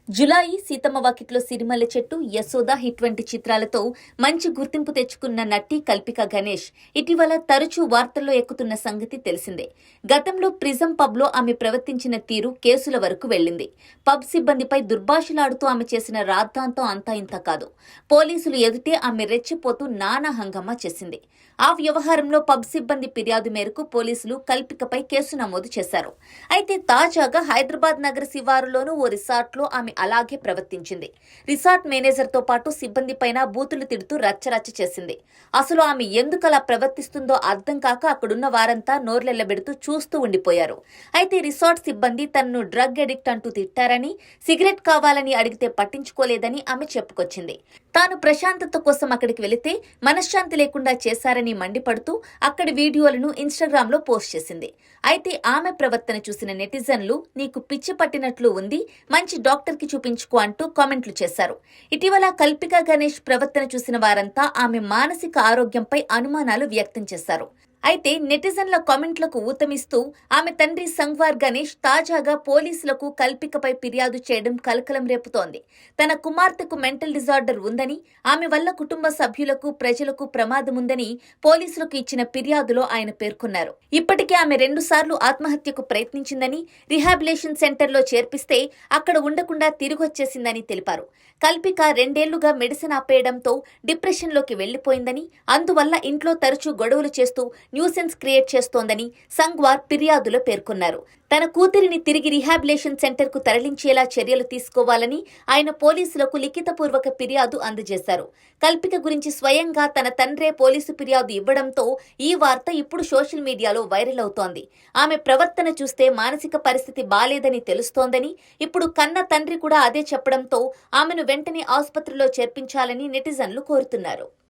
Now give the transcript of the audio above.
జులాయి, సీతమ్మ వాకిట్లో సిరిమల్లె చెట్టు, యశోద హిట్ వంటి చిత్రాలతో మంచి గుర్తింపు తెచ్చుకున్న నటి కల్పిక గణేష్ ఇటీవల తరచూ వార్తల్లో ఎక్కుతున్న సంగతి తెలిసిందే. గతంలో ప్రిజం పబ్లో ఆమె ప్రవర్తించిన తీరు కేసుల వరకు వెళ్లింది. పబ్ సిబ్బందిపై దుర్భాషలాడుతూ ఆమె చేసిన రాద్ధాంతం అంతా ఇంత కాదు. పోలీసులు ఎదుటే ఆమె రెచ్చిపోతూ నానా హంగామా చేసింది. ఆ వ్యవహారంలో పబ్ సిబ్బంది ఫిర్యాదు మేరకు పోలీసులు కల్పికపై కేసు నమోదు చేశారు. అయితే తాజాగా హైదరాబాద్ నగర శివారులోనూ ఓ రిసార్ట్లో ఆమె అలాగే ప్రవర్తించింది. రిసార్ట్ మేనేజర్తో పాటు సిబ్బందిపైన బూతులు తిడుతూ రచ్చరచ్చ చేసింది. అసలు ఆమె ఎందుకలా ప్రవర్తిస్తుందో అర్థం కాక అక్కడున్న వారంతా నోర్లెళ్లబెడుతూ చూస్తూ ఉండిపోయారు. అయితే రిసార్ట్ సిబ్బంది తనను డ్రగ్ అడిక్ట్ అంటూ తిట్టారని, సిగరెట్ కావాలని అడిగితే పట్టించుకోలేదని ఆమె చెప్పుకొచ్చింది. తాను ప్రశాంతత కోసం అక్కడికి వెళితే మనశ్శాంతి లేకుండా చేశారని మండిపడుతూ అక్కడి వీడియోలను ఇన్స్టాగ్రామ్లో పోస్ట్ చేసింది. అయితే ఆమె ప్రవర్తన చూసిన నెటిజన్లు నీకు పిచ్చి పట్టినట్లు ఉంది, మంచి డాక్టర్కి చూపించుకో అంటూ కామెంట్లు చేశారు. ఇటీవల కల్పిక గణేష్ ప్రవర్తన చూసిన వారంతా ఆమె మానసిక ఆరోగ్యంపై అనుమానాలు వ్యక్తం చేశారు. అయితే నెటిజన్ల కామెంట్లకు ఊతమిస్తూ ఆమె తండ్రి సంగ్వార్ గణేష్ తాజాగా పోలీసులకు కల్పికపై ఫిర్యాదు చేయడం కలకలం రేపుతోంది. తన కుమార్తెకు మెంటల్ డిజార్డర్ ఉందని, ఆమె వల్ల కుటుంబ సభ్యులకు, ప్రజలకు ప్రమాదముందని పోలీసులకు ఇచ్చిన ఫిర్యాదులో ఆయన పేర్కొన్నారు. ఇప్పటికే ఆమె 2 సార్లు ఆత్మహత్యకు ప్రయత్నించిందని, రిహాబిలేషన్ సెంటర్లో చేర్పిస్తే అక్కడ ఉండకుండా తిరిగొచ్చేసిందని తెలిపారు. కల్పిక 2 ఏళ్లుగా మెడిసిన్ ఆపేయడంతో డిప్రెషన్లోకి వెళ్లిపోయిందని, అందువల్ల ఇంట్లో తరచూ గొడవలు చేస్తూ న్యూసెన్స్ క్రియేట్ చేస్తోందని సంగ్వార్ ఫిర్యాదులో పేర్కొన్నారు. తన కూతురిని తిరిగి రిహాబిలేషన్ సెంటర్కు తరలించేలా చర్యలు తీసుకోవాలని ఆయన పోలీసులకు లిఖితపూర్వక ఫిర్యాదు అందజేశారు. కల్పిక గురించి స్వయంగా తన తండ్రే పోలీసు ఫిర్యాదు ఇవ్వడంతో ఈ వార్త ఇప్పుడు సోషల్ మీడియాలో వైరల్ అవుతోంది. ఆమె ప్రవర్తన చూస్తే మానసిక పరిస్థితి బాలేదని తెలుస్తోందని, ఇప్పుడు కన్న తండ్రి కూడా అదే చెప్పడంతో ఆమెను వెంటనే ఆసుపత్రిలో చేర్పించాలని నెటిజన్లు కోరుతున్నారు.